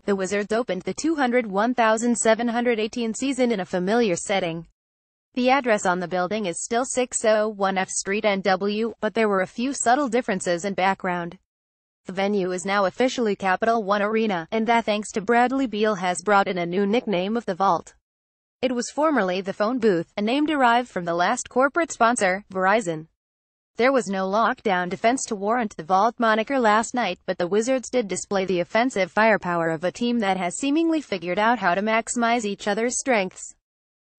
The Wizards opened the 201,718 season in a familiar setting. The address on the building is still 601 F Street NW, but there were a few subtle differences in background. The venue is now officially Capital One Arena, and that thanks to Bradley Beal has brought in a new nickname of the Vault. It was formerly the Phone Booth, a name derived from the last corporate sponsor, Verizon. There was no lockdown defense to warrant the Vault moniker last night, but the Wizards did display the offensive firepower of a team that has seemingly figured out how to maximize each other's strengths.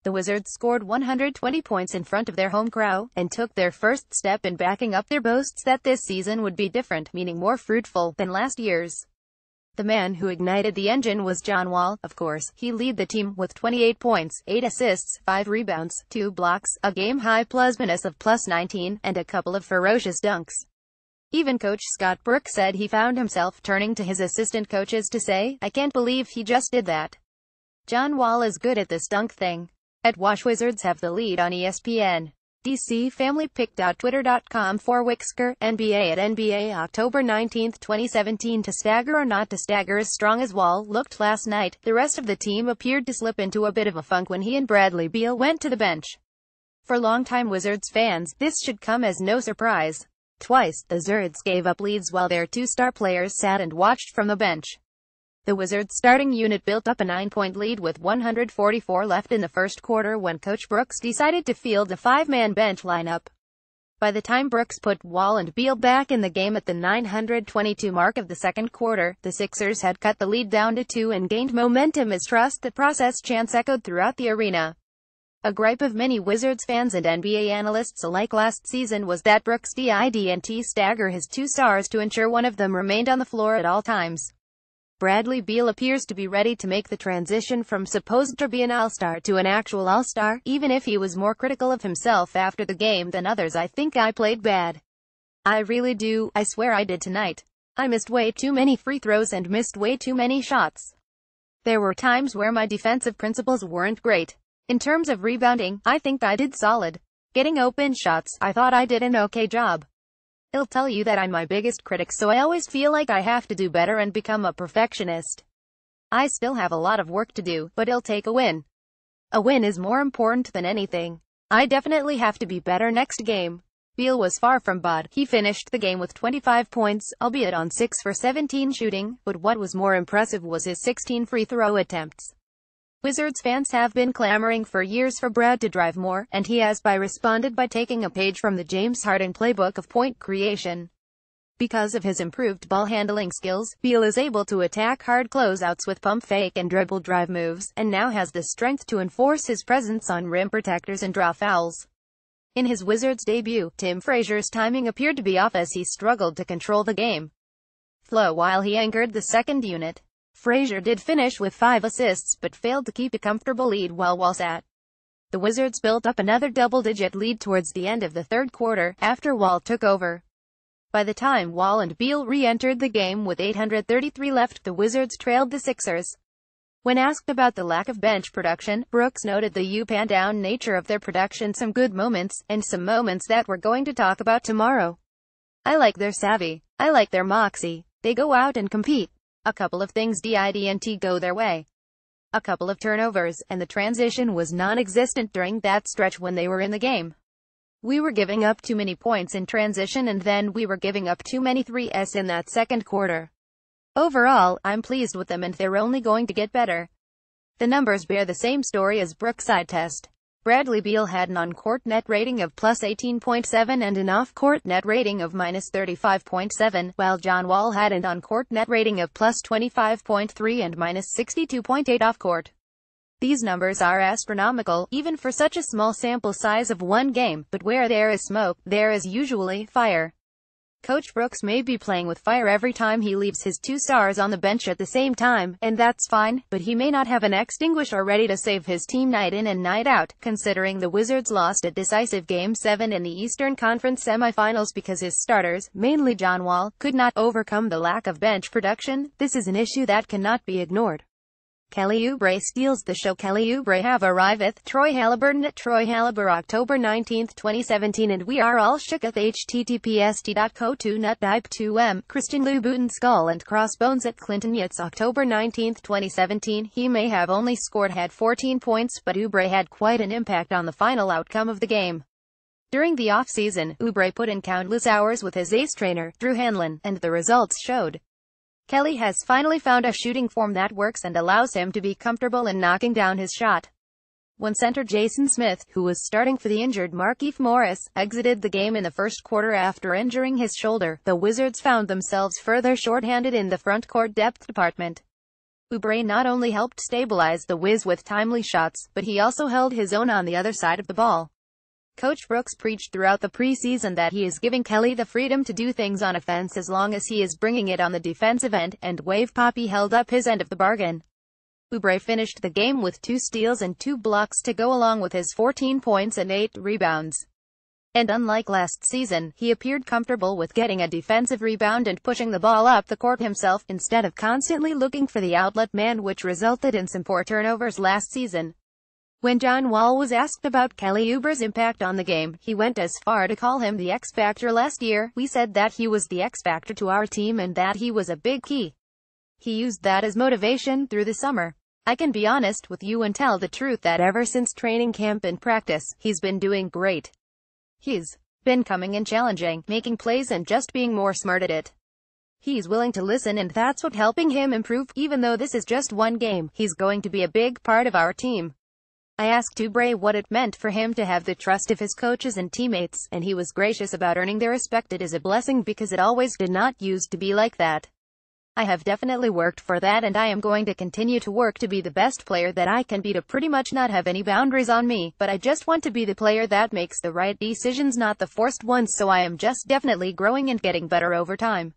The Wizards scored 120 points in front of their home crowd, and took their first step in backing up their boasts that this season would be different, meaning more fruitful, than last year's. The man who ignited the engine was John Wall, of course. He led the team with 28 points, 8 assists, 5 rebounds, 2 blocks, a game-high plus-minus of +19, and a couple of ferocious dunks. Even coach Scott Brooks said he found himself turning to his assistant coaches to say, "I can't believe he just did that." John Wall is good at this dunk thing. At Wash Wizards have the lead on ESPN. DC Family Pick.twitter.com/Wixker, NBA at NBA October 19, 2017. To stagger or not to stagger, as strong as Wall looked last night, the rest of the team appeared to slip into a bit of a funk when he and Bradley Beal went to the bench. For longtime Wizards fans, this should come as no surprise. Twice, the Wizards gave up leads while their two star players sat and watched from the bench. The Wizards' starting unit built up a 9-point lead with 144 left in the first quarter when Coach Brooks decided to field a 5-man bench lineup. By the time Brooks put Wall and Beal back in the game at the 922 mark of the second quarter, the Sixers had cut the lead down to 2 and gained momentum as trust the process chants echoed throughout the arena. A gripe of many Wizards fans and NBA analysts alike last season was that Brooks didn't stagger his two stars to ensure one of them remained on the floor at all times. Bradley Beal appears to be ready to make the transition from supposed to be an all-star to an actual all-star, even if he was more critical of himself after the game than others. "I think I played bad. I really do. I swear I did tonight. I missed way too many free throws and missed way too many shots. There were times where my defensive principles weren't great. In terms of rebounding, I think I did solid. Getting open shots, I thought I did an okay job. He'll tell you that I'm my biggest critic, so I always feel like I have to do better and become a perfectionist. I still have a lot of work to do, but he'll take a win. A win is more important than anything. I definitely have to be better next game." Beal was far from bad. He finished the game with 25 points, albeit on 6 for 17 shooting, but what was more impressive was his 16 free throw attempts. Wizards fans have been clamoring for years for Brad to drive more, and he has responded by taking a page from the James Harden playbook of point creation. Because of his improved ball handling skills, Beal is able to attack hard closeouts with pump fake and dribble drive moves, and now has the strength to enforce his presence on rim protectors and draw fouls. In his Wizards debut, Tim Frazier's timing appeared to be off as he struggled to control the game flow while he anchored the second unit. Frazier did finish with 5 assists but failed to keep a comfortable lead while Wall sat. The Wizards built up another double-digit lead towards the end of the third quarter, after Wall took over. By the time Wall and Beal re-entered the game with 833 left, the Wizards trailed the Sixers. When asked about the lack of bench production, Brooks noted the up-and-down nature of their production, some good moments, and some moments that we're going to talk about tomorrow. I like their savvy. I like their moxie. They go out and compete. A couple of things didn't go their way. A couple of turnovers, and the transition was non-existent during that stretch when they were in the game. We were giving up too many points in transition, and then we were giving up too many threes in that second quarter. Overall, I'm pleased with them and they're only going to get better. The numbers bear the same story as Brooks' side test. Bradley Beal had an on-court net rating of +18.7 and an off-court net rating of -35.7, while John Wall had an on-court net rating of +25.3 and -62.8 off-court. These numbers are astronomical, even for such a small sample size of one game, but where there is smoke, there is usually fire. Coach Brooks may be playing with fire every time he leaves his two stars on the bench at the same time, and that's fine, but he may not have an extinguisher ready to save his team night in and night out, considering the Wizards lost a decisive Game 7 in the Eastern Conference semifinals because his starters, mainly John Wall, could not overcome the lack of bench production. This is an issue that cannot be ignored. Kelly Oubre steals the show. Kelly Oubre have arriveth. Troy Halliburton at Troy Halliburton October 19, 2017 and we are all shooketh https://co2nutdipe2m Christian Louboutin skull and crossbones at Clinton Yates October 19, 2017. He may have only had 14 points, but Oubre had quite an impact on the final outcome of the game. During the off-season, Oubre put in countless hours with his ace trainer, Drew Hanlon, and the results showed. Kelly has finally found a shooting form that works and allows him to be comfortable in knocking down his shot. When center Jason Smith, who was starting for the injured Markieff Morris, exited the game in the first quarter after injuring his shoulder, the Wizards found themselves further shorthanded in the front court depth department. Oubre not only helped stabilize the Wiz with timely shots, but he also held his own on the other side of the ball. Coach Brooks preached throughout the preseason that he is giving Kelly the freedom to do things on offense as long as he is bringing it on the defensive end, and Wave Poppy held up his end of the bargain. Oubre finished the game with 2 steals and 2 blocks to go along with his 14 points and 8 rebounds. And unlike last season, he appeared comfortable with getting a defensive rebound and pushing the ball up the court himself, instead of constantly looking for the outlet man, which resulted in some poor turnovers last season. When John Wall was asked about Kelly Oubre's impact on the game, he went as far to call him the X-Factor last year. We said that he was the X-Factor to our team and that he was a big key. He used that as motivation through the summer. I can be honest with you and tell the truth that ever since training camp and practice, he's been doing great. He's been coming in challenging, making plays and just being more smart at it. He's willing to listen and that's what helping him improve. Even though this is just one game, he's going to be a big part of our team. I asked Oubre what it meant for him to have the trust of his coaches and teammates, and he was gracious about earning their respect. It is a blessing because it always did not used to be like that. I have definitely worked for that and I am going to continue to work to be the best player that I can be, to pretty much not have any boundaries on me, but I just want to be the player that makes the right decisions, not the forced ones, so I am just definitely growing and getting better over time.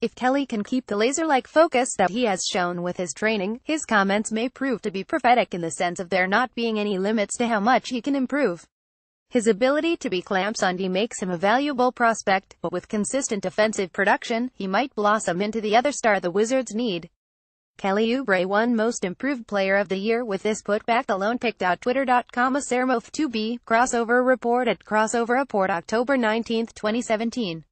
If Kelly can keep the laser-like focus that he has shown with his training, his comments may prove to be prophetic in the sense of there not being any limits to how much he can improve. His ability to be clamp-Sunday makes him a valuable prospect, but with consistent offensive production, he might blossom into the other star the Wizards need. Kelly Oubre won Most Improved Player of the Year with this putback alone, picked out Twitter.com. A Sermov 2B, Crossover Report at Crossover Report October 19, 2017.